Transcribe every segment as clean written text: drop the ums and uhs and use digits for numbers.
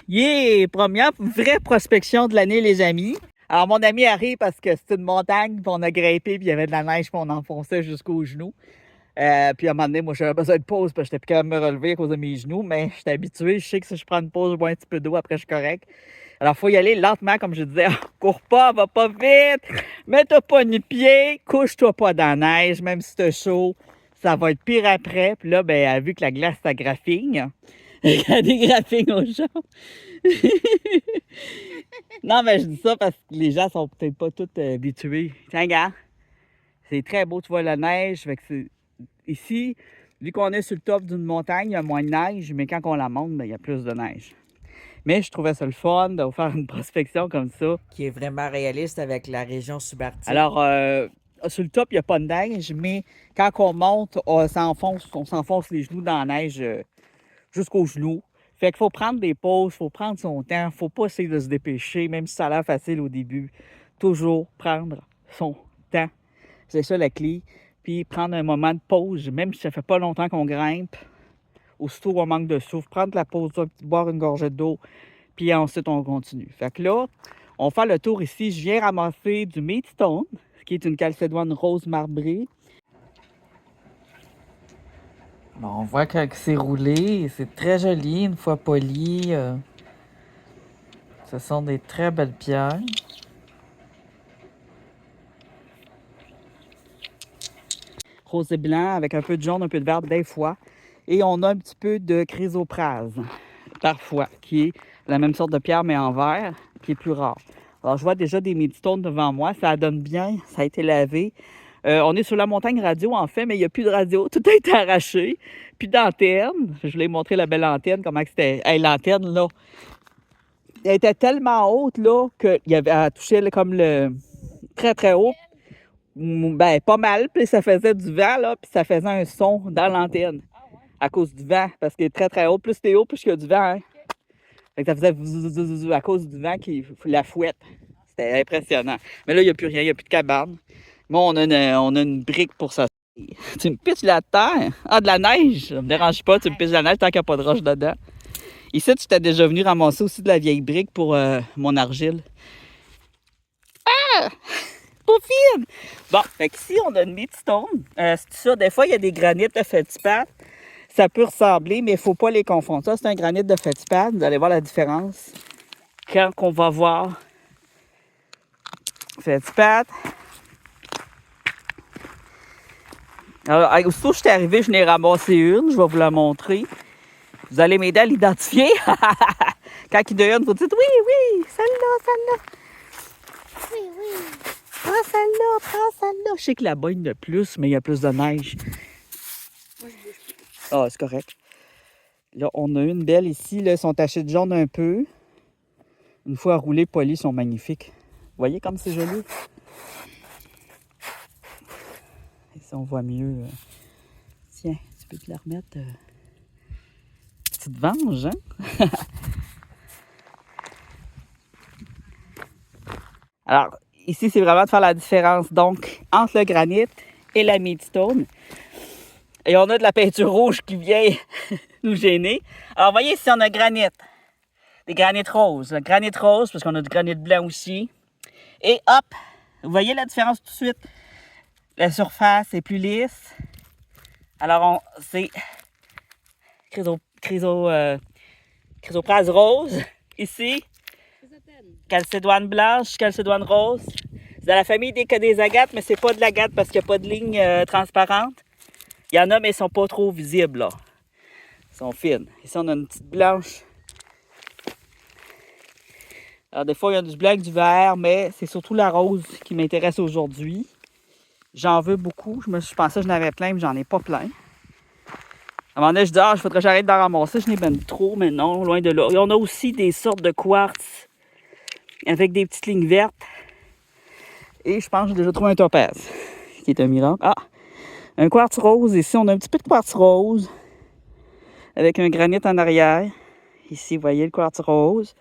Yeah! Première vraie prospection de l'année, les amis. Alors, mon ami arrive parce que c'est une montagne, puis on a grimpé, puis il y avait de la neige, puis on enfonçait jusqu'aux genoux. Puis à un moment donné, moi, j'avais besoin de pause, parce que j'étais plus capable de me relever à cause de mes genoux, mais j'étais habitué. Je sais que si je prends une pause, je bois un petit peu d'eau, après, je suis correct. Alors, il faut y aller lentement, comme je disais. Cours pas, va pas vite. Mets-toi pas nu pied. Couche-toi pas dans la neige, même si t'es chaud. Ça va être pire après. Puis là, ben, vu que la glace, ça graffigne. Il y a des graphines aux jambes. Non, mais je dis ça parce que les gens sont peut-être pas tous habitués. Tiens, regarde, c'est très beau, tu vois la neige. Fait que ici, vu qu'on est sur le top d'une montagne, il y a moins de neige, mais quand on la monte, ben, il y a plus de neige. Mais je trouvais ça le fun de faire une prospection comme ça. Qui est vraiment réaliste avec la région subarctique. Alors, sur le top, il n'y a pas de neige, mais quand on monte, on s'enfonce les genoux dans la neige jusqu'aux genoux. Fait qu'il faut prendre des pauses, il faut prendre son temps, faut pas essayer de se dépêcher, même si ça a l'air facile au début. Toujours prendre son temps. C'est ça la clé. Puis prendre un moment de pause, même si ça fait pas longtemps qu'on grimpe. Aussitôt on manque de souffle, prendre la pause, boire une gorgée d'eau, puis ensuite on continue. Fait que là, on fait le tour ici. Je viens ramasser du Meadstone, qui est une calcédoine rose marbrée. Bon, on voit que c'est roulé, c'est très joli une fois poli. Ce sont des très belles pierres. Rose et blanc avec un peu de jaune, un peu de vert des fois. Et on a un petit peu de chrysoprase, parfois, qui est la même sorte de pierre mais en vert, qui est plus rare. Alors je vois déjà des Meadstones devant moi, ça donne bien, ça a été lavé. On est sur la montagne radio en fait, mais il n'y a plus de radio, tout a été arraché. Plus d'antenne, je voulais montrer la belle antenne, comment c'était. Hey, l'antenne là, elle était tellement haute là qu'elle touchait là, comme le très très haut. Ben, pas mal, puis ça faisait du vent, là, puis ça faisait un son dans l'antenne à cause du vent, parce qu'il est très, très haut. Plus t'es haut, plus qu'il y a du vent, hein. Fait que ça faisait à cause du vent qui la fouette. C'était impressionnant. Mais là, il n'y a plus rien, il n'y a plus de cabane. Bon, on a une brique pour ça. Tu me pitches la terre? Ah, de la neige? Ça me dérange pas, tu me pitches de la neige tant qu'il n'y a pas de roche dedans. Ici, tu t'es déjà venu ramasser aussi de la vieille brique pour mon argile. Ah! Pas fine! Bon, fait que ici, on a une Meadstone. C'est ça, des fois, il y a des granites de Fetipat. Ça peut ressembler, mais il ne faut pas les confondre. Ça, c'est un granit de Fetipat. Vous allez voir la différence. Quand on va voir Fetipat. Alors, aussitôt que je suis arrivé, je n'ai ramassé une. Je vais vous la montrer. Vous allez m'aider à l'identifier. Quand il y en a une, vous dites oui, celle-là, celle-là. Oui, oui. Prends celle-là, prends celle-là. Je sais que là-bas, il y en a plus, mais il y a plus de neige. Ah, c'est correct. Là, on a une belle ici. Là, elles sont tachées de jaune un peu. Une fois roulées, polies, sont magnifiques. Vous voyez comme c'est joli? Ici, on voit mieux. Tiens, tu peux te la remettre. Tu te venges, hein? Alors, ici, c'est vraiment de faire la différence, donc, entre le granit et la Meadstone. Et on a de la peinture rouge qui vient nous gêner. Alors, voyez ici, on a granit. Des granites roses. Le granit rose, parce qu'on a du granit blanc aussi. Et hop, vous voyez la différence tout de suite? La surface est plus lisse. Alors, c'est chrysoprase rose. Ici, calcédoine blanche, calcédoine rose. C'est dans la famille des agates, mais c'est pas de l'agate parce qu'il n'y a pas de ligne transparente. Il y en a, mais elles ne sont pas trop visibles, là. Elles sont fines. Ici, on a une petite blanche. Alors, des fois, il y a du blanc et du vert, mais c'est surtout la rose qui m'intéresse aujourd'hui. J'en veux beaucoup. Je pensais que j'en avais plein, mais j'en ai pas plein. À un moment donné, je dis, il faudrait que j'arrête d'en ramasser. Je n'ai même trop, mais non, loin de là. Et on a aussi des sortes de quartz avec des petites lignes vertes. Et je pense que j'ai déjà trouvé un topaz, qui est un miracle. Ah! Un quartz rose. Ici, on a un petit peu de quartz rose avec un granit en arrière. Ici, vous voyez le quartz rose.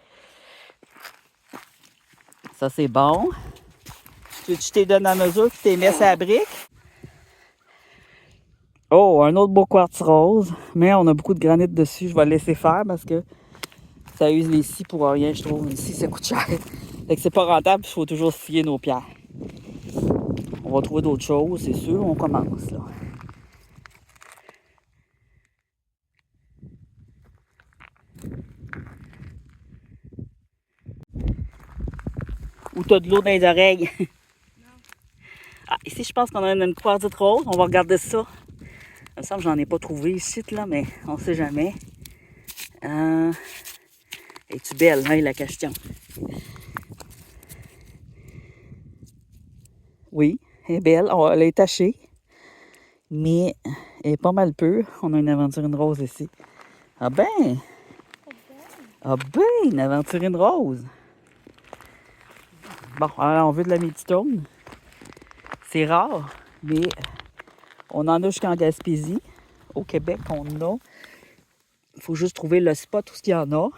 Ça, c'est bon. Tu veux que je te donne à mesure que tu les mets sur la brique? Oh, un autre beau quartz rose. Mais on a beaucoup de granit dessus. Je vais le laisser faire parce que Ça use les scies pour rien, je trouve. Les scies, ça coûte cher. Fait que c'est pas rentable, il faut toujours scier nos pierres. On va trouver d'autres choses, c'est sûr. On commence, là. Ou t'as de l'eau dans les oreilles. Ah, ici, je pense qu'on a une quartzite rose. On va regarder ça. Il me semble que j'en ai pas trouvé ici, là, mais on sait jamais. Es-tu belle, hein, la question? Oui, elle est belle. Oh, elle est tachée. Mais elle est pas mal pure. On a une aventurine rose ici. Ah ben! Ah ben, une aventurine rose! Bon, alors on veut de la méditone. C'est rare, mais on en a jusqu'en Gaspésie. Au Québec, on en a. Il faut juste trouver le spot où il y en a.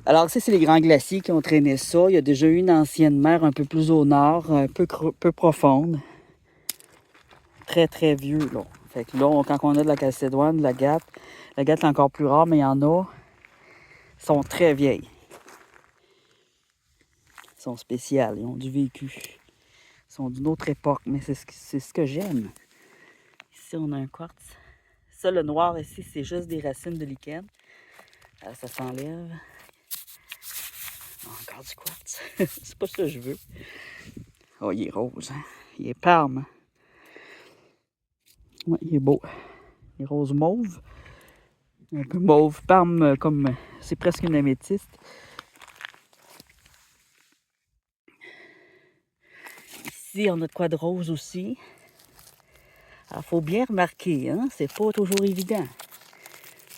Alors, ça, c'est les grands glaciers qui ont traîné ça. Il y a déjà eu une ancienne mer un peu plus au nord, un peu profonde. Très, très vieux, là. Fait que là, quand on a de la calcédoine, de la gâte est encore plus rare, mais il y en a. Ils sont très vieilles. Ils sont spéciales, ils ont du vécu. Ils sont d'une autre époque, mais c'est ce que j'aime. Ici, on a un quartz. Ça, le noir ici, c'est juste des racines de lichen. Ça s'enlève. Encore du quartz. C'est pas ça que je veux. Oh, il est rose. Hein? Il est parme. Ouais, il est beau. Il est rose mauve. Un peu mauve. Parme comme... C'est presque une améthyste. Ici, on a de quoi de rose aussi. Alors, faut bien remarquer, hein? C'est pas toujours évident.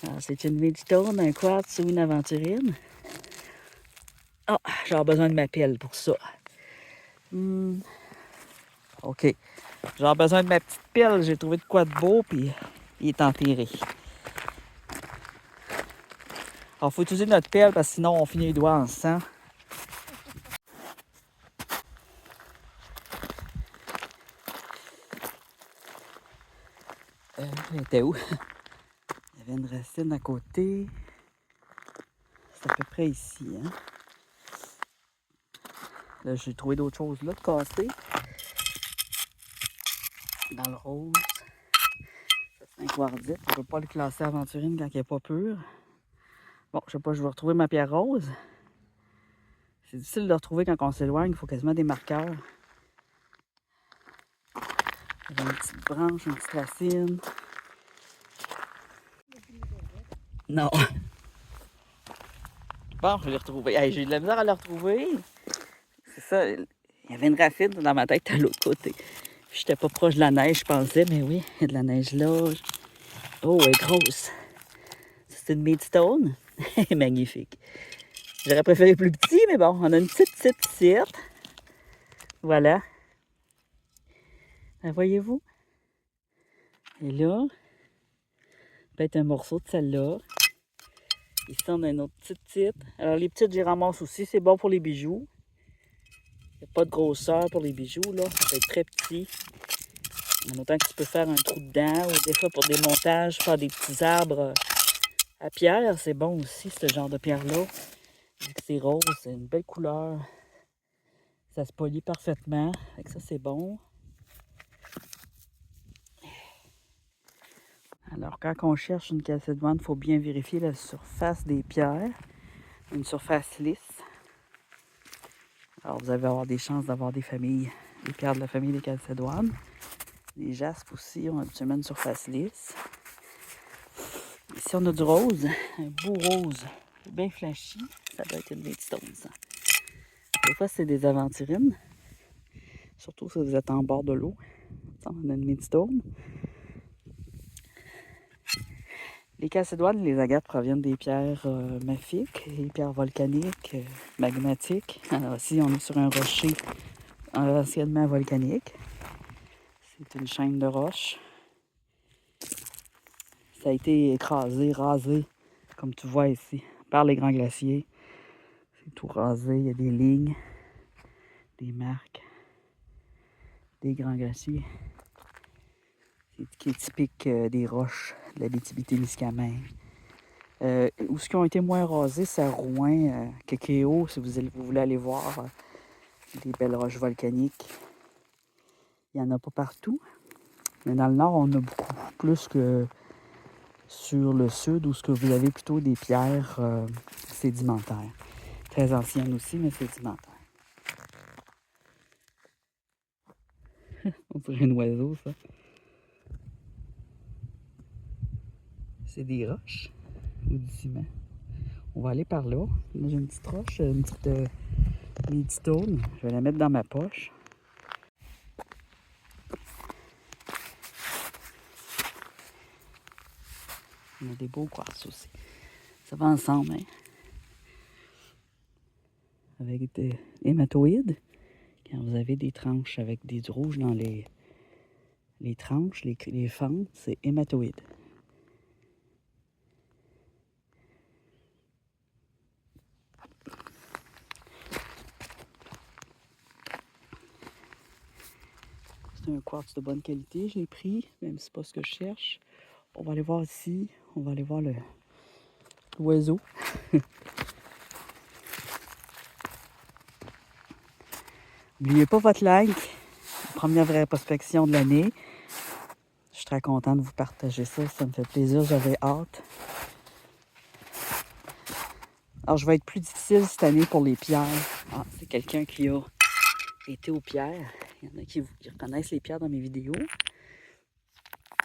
Alors, c'est une méditone, un quartz ou une aventurine. Ah, j'aurais besoin de ma pelle pour ça. OK. J'aurais besoin de ma petite pelle. J'ai trouvé de quoi de beau, puis il est enterré. Alors, il faut utiliser notre pelle, parce que sinon, on finit les doigts en sang. Elle était où? Il y avait une racine à côté. C'est à peu près ici, hein? Là, j'ai trouvé d'autres choses là de casser. Dans le rose. Ça, c'est un quartzite. On ne peut pas le classer aventurine quand il n'est pas pur. Bon, je sais pas, je vais retrouver ma pierre rose. C'est difficile de le retrouver quand on s'éloigne. Il faut quasiment des marqueurs. Il y a une petite branche, une petite racine. Non. Bon, je l'ai retrouvé. Hey, j'ai eu de la misère à le retrouver. C'est ça. Il y avait une racine dans ma tête à l'autre côté. J'étais pas proche de la neige, je pensais, mais oui, il y a de la neige là. Oh, elle est grosse. C'est une Maidstone. Magnifique. J'aurais préféré plus petit, mais bon, on a une petite ici. Voilà. La voyez-vous? Et là, peut-être un morceau de celle-là. Ici, on a une autre petite. Alors, les petites, j'y ramasse aussi. C'est bon pour les bijoux. Il n'y a pas de grosseur pour les bijoux, là. Ça peut être très petit. En autant que tu peux faire un trou dedans, ou des fois pour des montages, faire des petits arbres à pierre, c'est bon aussi, ce genre de pierre-là. Vu que c'est rose, c'est une belle couleur. Ça se polit parfaitement. Fait que ça, c'est bon. Alors, quand on cherche une calcédoine, il faut bien vérifier la surface des pierres. Une surface lisse. Alors, vous allez avoir des chances d'avoir des familles, des pierres de la famille des calcédoines. Les jaspes aussi ont habituellement une surface lisse. Ici, on a du rose, un beau rose, bien flashy. Ça doit être une méditone, ça. Des fois, c'est des aventurines. Surtout si vous êtes en bord de l'eau. On a une méditone. Les calcédoines, les agates proviennent des pierres mafiques, des pierres volcaniques, magmatiques. Alors ici, on est sur un rocher anciennement volcanique. C'est une chaîne de roches. Ça a été écrasé, rasé, comme tu vois ici, par les grands glaciers. C'est tout rasé, il y a des lignes, des marques, des grands glaciers. qui est typique des roches de l'Abitibi-Témiscamingue. Où ce qui ont été moins rasés, c'est à Rouyn, Kekeo, si vous voulez aller voir des belles roches volcaniques. Il n'y en a pas partout. Mais dans le nord, on a beaucoup plus que sur le sud, où ce que vous avez plutôt des pierres sédimentaires. Très anciennes aussi, mais sédimentaires. On dirait un oiseau, ça. C'est des roches ou du ciment. On va aller par là. Là, j'ai une petite roche, une petite Midstone. Je vais la mettre dans ma poche. On a des beaux quartz aussi. Ça va ensemble, hein? Avec des hématoïdes. Quand vous avez des tranches avec du rouge dans les tranches, les fentes, c'est hématoïde. C'est un quartz de bonne qualité, je l'ai pris, même si c'est pas ce que je cherche. On va aller voir ici, on va aller voir l'oiseau. N'oubliez pas votre like. Première vraie prospection de l'année. Je suis très contente de vous partager ça. Ça me fait plaisir. J'avais hâte. Alors, je vais être plus difficile cette année pour les pierres. Ah, c'est quelqu'un qui a été aux pierres. Il y en a qui reconnaissent les pierres dans mes vidéos.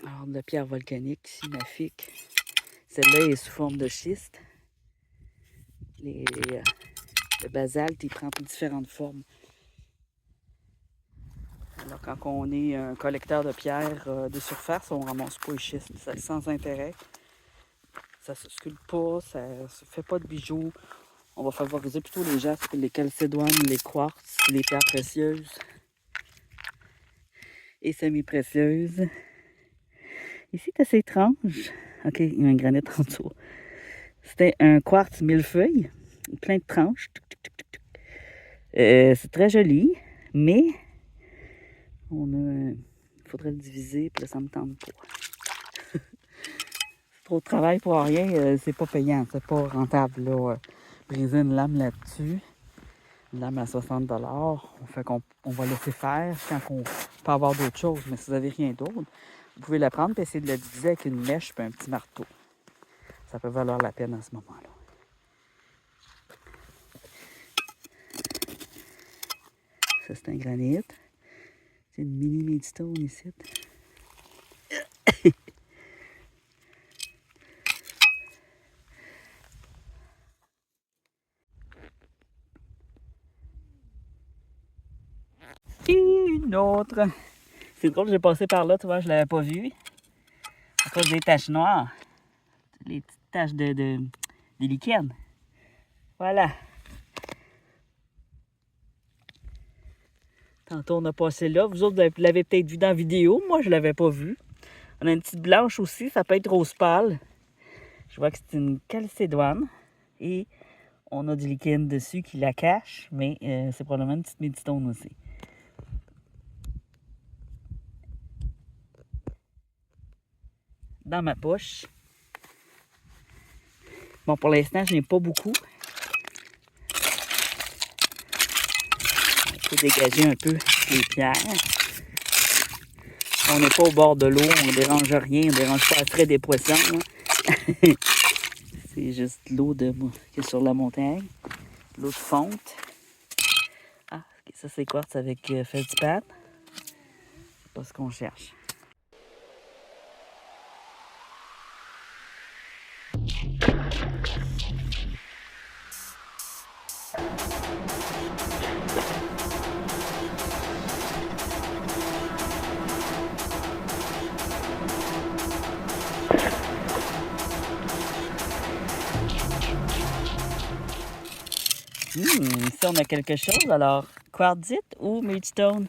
Alors, de la pierre volcanique, ici, magnifique. Celle-là est sous forme de schiste. Le basalte, il prend différentes formes. Alors, quand on est un collecteur de pierres de surface, on ne ramasse pas les schistes. C'est sans intérêt. Ça ne se sculpte pas, ça ne se fait pas de bijoux. On va favoriser plutôt les jaspes, les calcédoines, les quartz, les pierres précieuses et semi-précieuses. Ici, c'est assez étrange. OK, il y a un granit en dessous. C'était un quartz millefeuille, plein de tranches. C'est très joli, mais il faudrait le diviser, puis là, ça me tente pas. C'est trop de travail pour rien, c'est pas payant, c'est pas rentable, là. Briser une lame là-dessus, une lame à 60 $, on va laisser faire quand on peut avoir d'autres choses, mais si vous n'avez rien d'autre, vous pouvez la prendre et essayer de la diviser avec une mèche et un petit marteau. Ça peut valoir la peine à ce moment-là. Ça, c'est un granit. C'est une mini Midstone ici. Et une autre. C'est drôle, j'ai passé par là, tu vois, je l'avais pas vu. À cause des taches noires. Les petites taches des lichens. Voilà. Tantôt, on a passé là. Vous autres, vous l'avez peut-être vu dans la vidéo. Moi, je ne l'avais pas vu. On a une petite blanche aussi. Ça peut être rose pâle. Je vois que c'est une calcédoine. Et on a du lichen dessus qui la cache. Mais c'est probablement une petite Midstone aussi. Dans ma poche. Bon, pour l'instant, je n'ai pas beaucoup. Il faut dégager un peu les pierres. On n'est pas au bord de l'eau, on ne dérange rien, on ne dérange pas la traite des poissons. C'est juste l'eau qui est sur la montagne, l'eau de fonte. Ah, ça c'est quartz avec feldspathe. C'est pas ce qu'on cherche. Ici, on a quelque chose. Alors, quartzite ou Midstone?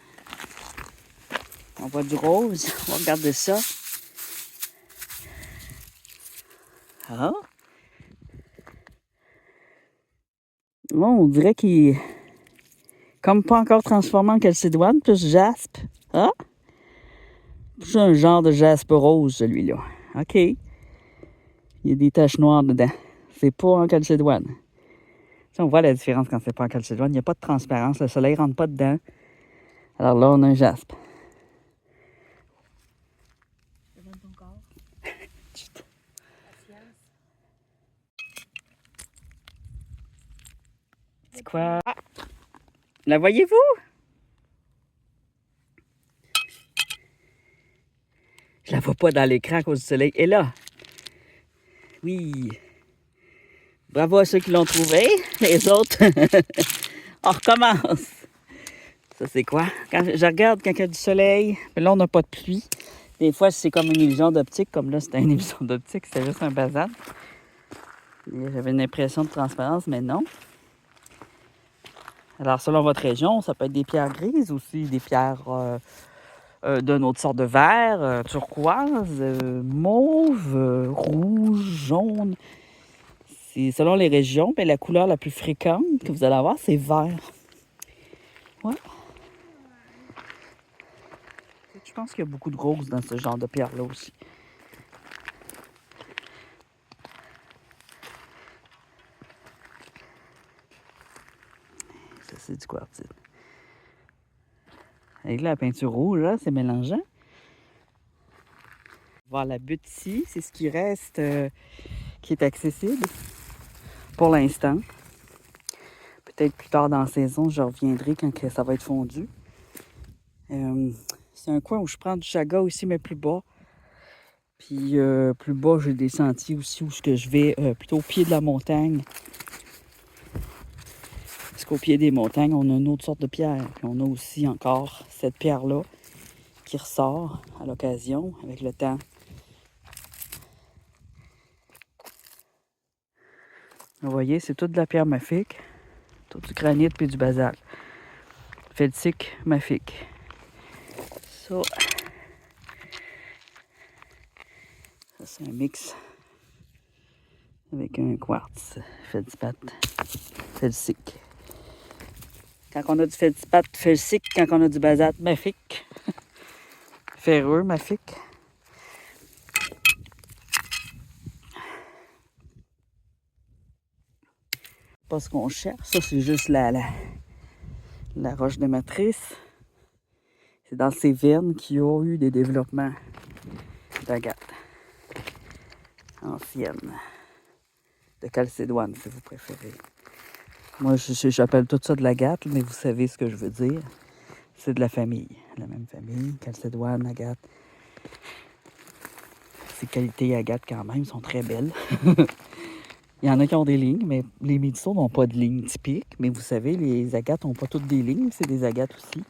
On voit du rose. On va regarder ça. Ah! Bon, on dirait qu'il est comme pas encore transformé en calcédoine, plus jaspe. Ah! C'est un genre de jaspe rose, celui-là. OK. Il y a des taches noires dedans. C'est pas en calcédoine. Ça, on voit la différence quand c'est pas en calcédoine. Il n'y a pas de transparence. Le soleil ne rentre pas dedans. Alors là, on a un jaspe. Je donne ton corps. Patience. C'est quoi? Ah! La voyez-vous? Je la vois pas dans l'écran à cause du soleil. Et là? Oui. Bravo à ceux qui l'ont trouvé. Les autres, on recommence. Ça, c'est quoi? Quand je regarde quand il y a du soleil, mais là, on n'a pas de pluie. Des fois, c'est comme une illusion d'optique. Comme là, c'était une illusion d'optique. C'était juste un bazar. J'avais une impression de transparence, mais non. Alors, selon votre région, ça peut être des pierres grises aussi, des pierres d'une autre sorte de vert, turquoise, mauve, rouge, jaune. C'est selon les régions, mais la couleur la plus fréquente que vous allez avoir, c'est vert. Ouais. Je pense qu'il y a beaucoup de roses dans ce genre de pierre-là aussi. Ça, c'est du quartzite. Avec la peinture rouge, là, c'est mélangeant. Voir la butte ici, c'est ce qui reste qui est accessible pour l'instant. Peut-être plus tard dans la saison, je reviendrai quand ça va être fondu. C'est un coin où je prends du chaga aussi, mais plus bas. Puis plus bas, j'ai des sentiers aussi où je vais plutôt au pied de la montagne. Parce qu'au pied des montagnes, on a une autre sorte de pierre. Puis on a aussi encore cette pierre-là qui ressort à l'occasion avec le temps. Vous voyez, c'est toute de la pierre mafique, tout du granit puis du basalte. Felsique mafique. Ça, c'est un mix avec un quartz feldspath felsique. Quand on a du feldspath felsique, quand on a du basalte mafique, ferreux mafique. Pas ce qu'on cherche, ça c'est juste la roche de matrice. C'est dans ces veines qu'il y a eu des développements d'agate ancienne, de calcédoine si vous préférez. Moi, j'appelle tout ça de l'agate, mais vous savez ce que je veux dire. C'est de la famille, la même famille, calcédoine, agate. Ces qualités agate quand même sont très belles. Il y en a qui ont des lignes, mais les médicaux n'ont pas de lignes typiques. Mais vous savez, les agates n'ont pas toutes des lignes, c'est des agates aussi,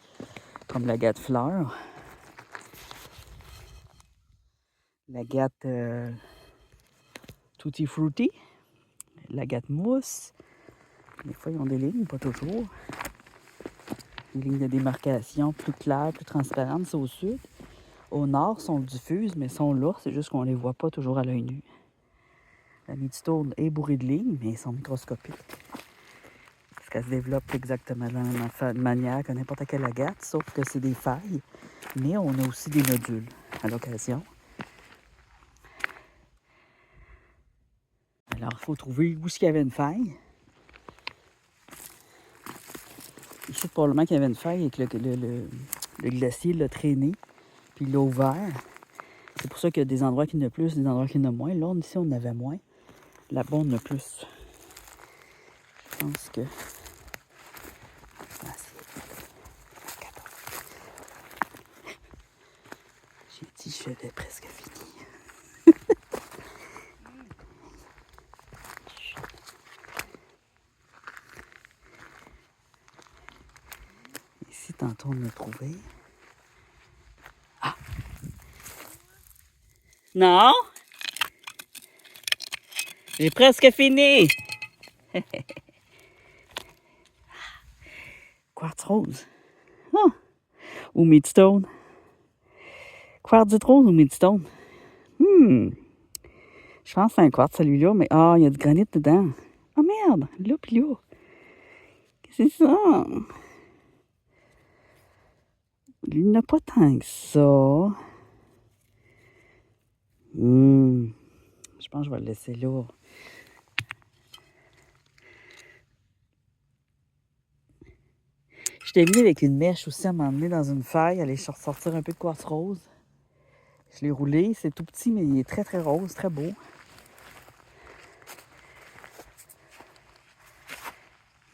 comme l'agate fleur. L'agate tutti frutti, l'agate mousse. Des fois, ils ont des lignes, pas toujours. Des lignes de démarcation plus claires, plus transparentes, c'est au sud. Au nord, sont diffuses, mais sont là. C'est juste qu'on ne les voit pas toujours à l'œil nu. La méditone est bourrée de lignes, mais elles sont microscopiques. Parce qu'elle se développe exactement de la même manière que n'importe quelle agate, sauf que c'est des failles. Mais on a aussi des nodules à l'occasion. Alors, il faut trouver où est-ce qu'il y avait une faille. Ici, probablement qu'il y avait une faille et que le glacier l'a traîné, puis il l'a ouvert. C'est pour ça qu'il y a des endroits qui en a plus, des endroits qui en a moins. Là, ici, on en avait moins. Là-bas, on en a plus. Je pense que... J'ai dit, je l'ai presque fini. Ici, tantôt, on a trouvé. Ah! Non? J'ai presque fini! Quartz rose. Ah! Ou midstone. Quartzite rose ou midstone? Je pense que c'est un quartz, celui-là, mais il y a du granit dedans. Oh merde! Là pis là. Qu'est-ce que c'est ça? Il n'a pas tant que ça. Je pense que je vais le laisser là. J'étais venue avec une mèche aussi à m'emmener dans une faille, aller sortir un peu de quartz rose. Je l'ai roulé, c'est tout petit, mais il est très très rose, très beau.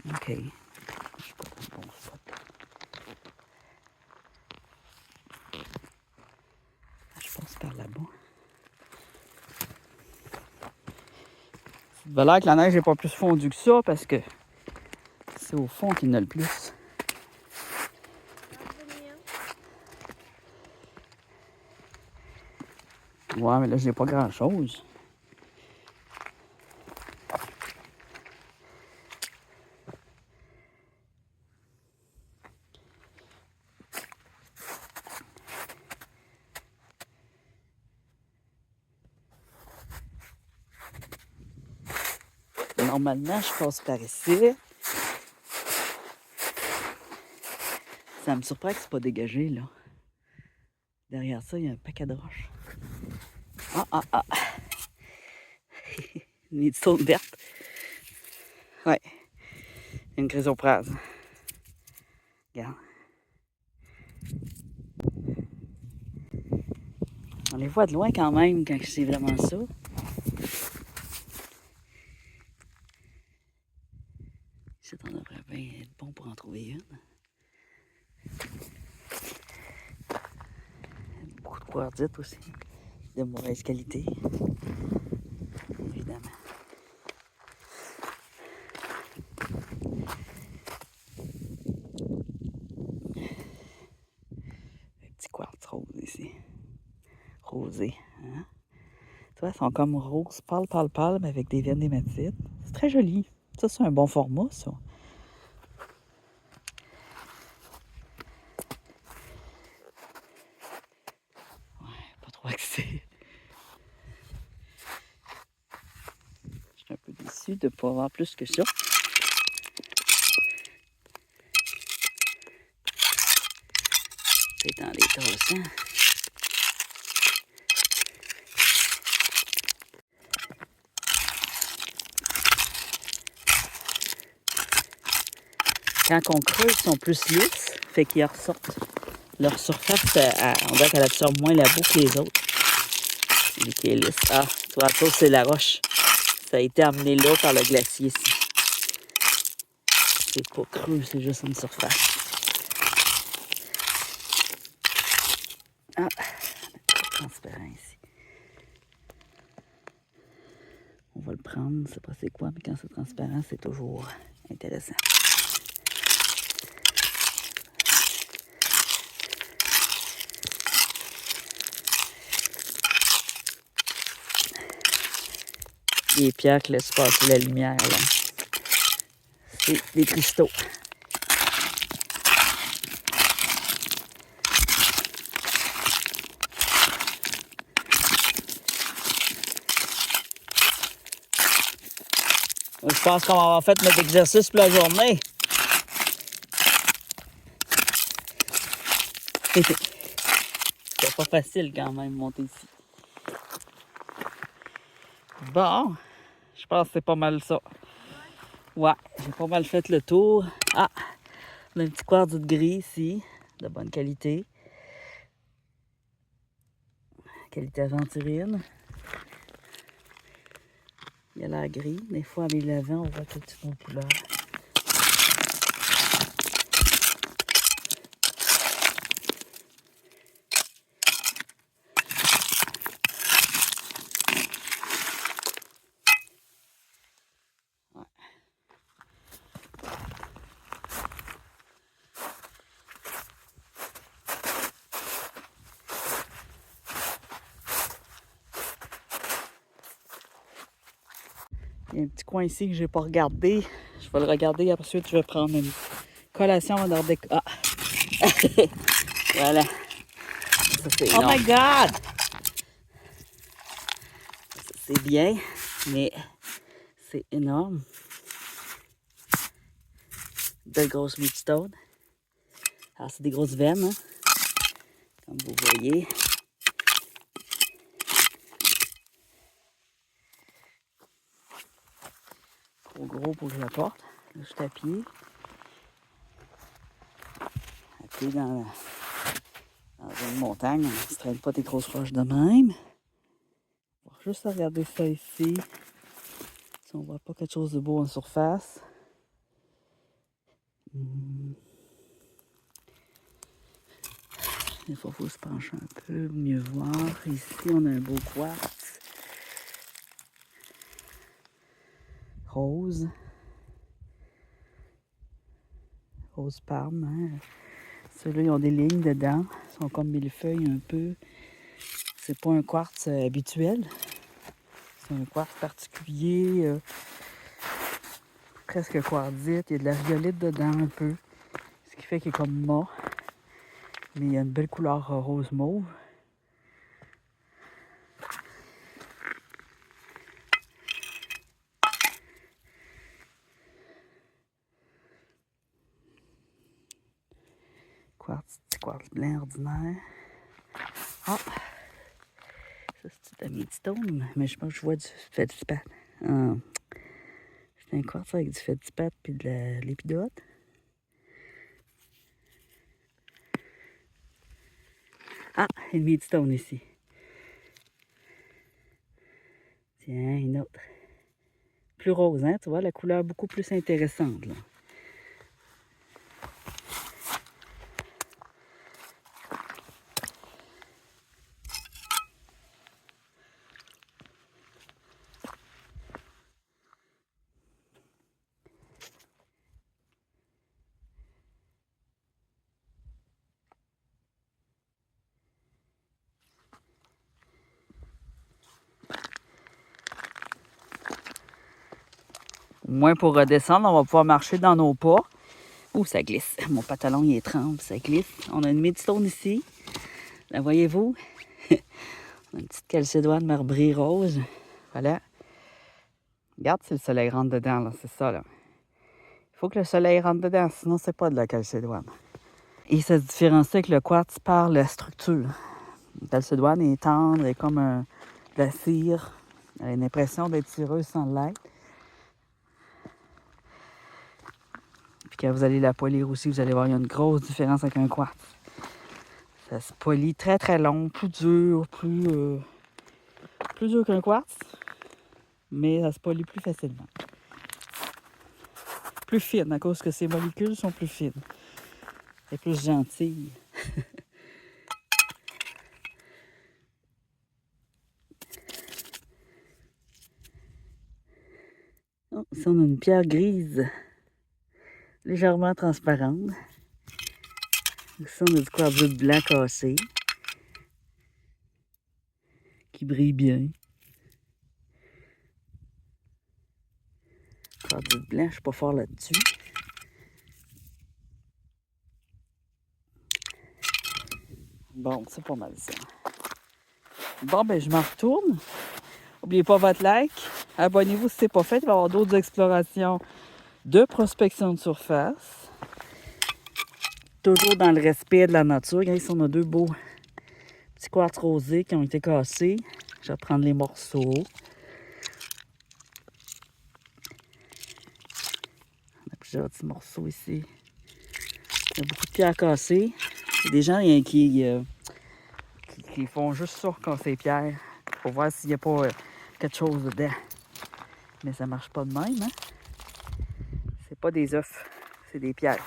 OK. Je suis pas dans le bon spot. Je passe par là-bas. Ça va l'air que la neige n'est pas plus fondue que ça parce que c'est au fond qu'il y en a le plus. Ouais, mais là, j'ai pas grand-chose. Normalement, je passe par ici. Ça me surprend que c'est pas dégagé, là. Derrière ça, il y a un paquet de roches. Ah! Une édition verte. Ouais. Une chrysoprase. Regarde. On les voit de loin quand même quand c'est vraiment ça. Ça t'en devrait bien être bon pour en trouver une. Beaucoup de quartzite aussi. De mauvaise qualité. Évidemment. Un petit quartz rose ici. Rosé. Hein? Tu vois, elles sont comme roses, pâle, mais avec des veines d'hématite. C'est très joli. Ça, c'est un bon format, ça. Ouais, pas trop accès. Je suis un peu déçue de ne pas avoir plus que ça. C'est dans les tasses, hein? Quand on creuse, ils sont plus lisses, fait qu'ils ressortent. Leur surface, on dirait qu'elle absorbe moins la boue que les autres. Lui qui est lisse. Ah, tu vois, ça, c'est la roche. Ça a été amené là par le glacier ici. C'est pas creux, c'est juste une surface. Ah, c'est transparent ici. On va le prendre, je sais pas c'est quoi, mais quand c'est transparent, c'est toujours intéressant. Les pierres qui laissent passer la lumière, là. C'est des cristaux. Je pense qu'on va avoir fait notre exercice pour la journée. C'est pas facile quand même monter ici. Bon, je pense que c'est pas mal ça. Ouais, j'ai pas mal fait le tour. Ah, on a un petit quartz gris ici, de bonne qualité. Qualité aventurine. Il a l'air gris. Des fois, en les lavant, on voit quelques petites couleurs. Il y a un petit coin ici que je n'ai pas regardé. Je vais le regarder. Après ça, je vais prendre une collation avant de Ah! Voilà. Ça, c'est Oh énorme. my God! C'est bien, mais c'est énorme. De grosses midstones. Alors, c'est des grosses veines, hein? Comme vous voyez. trop gros pour que je la porte. Là, je suis à pied. À pied dans une montagne. On ne se traîne pas des grosses roches de même. On va juste regarder ça ici. Si on voit pas quelque chose de beau en surface. Des fois, il faut se pencher un peu, mieux voir. Ici, on a un beau quartz. Rose. Rose parme, hein. Ceux-là, ils ont des lignes dedans. Ils sont comme millefeuilles un peu. C'est pas un quartz habituel. C'est un quartz particulier. Presque quartzite. Il y a de la violette dedans un peu. Ce qui fait qu'il est comme mat. Mais il y a une belle couleur rose mauve. Petit quartz blanc ordinaire. Ah! Ça, c'est de la midstone, mais je pense que je vois du feldspath. Ah. C'est un quartz avec du feldspath puis de l'épidote. Ah! Une midstone ici. Tiens, une autre. Plus rose, hein? Tu vois, la couleur beaucoup plus intéressante, là. Au moins pour redescendre, on va pouvoir marcher dans nos pas. Ouh, ça glisse. Mon pantalon, il est trempe, ça glisse. On a une midstone ici. La voyez-vous? Une petite calcédoine marbrée rose. Voilà. Regarde si le soleil rentre dedans, là. C'est ça, là. Il faut que le soleil rentre dedans, sinon c'est pas de la calcédoine. Et ça se différencie avec le quartz par la structure. La calcédoine est tendre, est comme de la cire. Elle a une impression d'être cireuse sans l'être. Puis quand vous allez la polir aussi, vous allez voir, il y a une grosse différence avec un quartz. Ça se polit très très long, plus dur, plus dur qu'un quartz. Mais ça se polit plus facilement. Plus fine, à cause que ces molécules sont plus fines. C'est plus gentil. Oh, ici, on a une pierre grise, légèrement transparente. Ici, on a du quartzite blanc cassé, qui brille bien. Quartzite blanc, je ne suis pas fort là-dessus. Bon, c'est pas mal ça. Bon, ben je m'en retourne. N'oubliez pas votre like. Abonnez-vous si ce n'est pas fait. Il va y avoir d'autres explorations de prospection de surface. Toujours dans le respect de la nature. Regardez, ici, on a deux beaux petits quartz rosés qui ont été cassés. Je vais prendre les morceaux. On a plusieurs petits morceaux ici. Il y a beaucoup de pierres cassées. Il y a des gens qui font juste ça, casser les pierres, pour voir s'il n'y a pas quelque chose dedans. Mais ça marche pas de même, hein? C'est pas des œufs, c'est des pierres.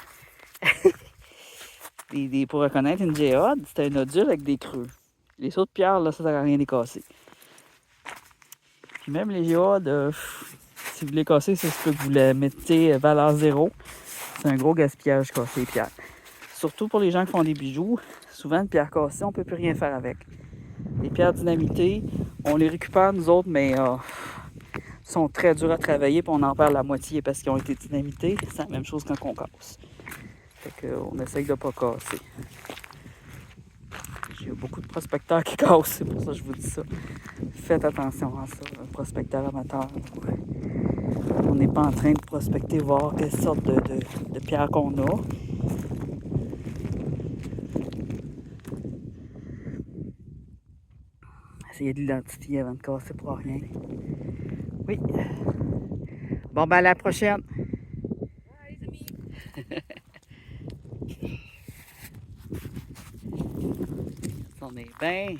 Pour reconnaître une géode, c'est un nodule avec des creux. Les autres pierres, là, ça sert à rien de les casser. Puis même les géodes, si vous les cassez, c'est ce que vous les mettez valeur zéro. C'est un gros gaspillage casser les pierres. Surtout pour les gens qui font des bijoux. Souvent, une pierre cassée, on ne peut plus rien faire avec. Les pierres dynamitées, on les récupère nous autres, mais sont très dures à travailler, puis on en perd la moitié parce qu'ils ont été dynamités. C'est la même chose quand on casse. Fait qu'on essaye de ne pas casser. J'ai beaucoup de prospecteurs qui cassent, c'est pour ça que je vous dis ça. Faites attention à ça, un prospecteur amateur. On n'est pas en train de prospecter, voir quelle sorte de pierre qu'on a. Essayer de l'identifier avant de casser pour rien. Oui. Bon, ben à la prochaine. Ouais, les amis. On est bien.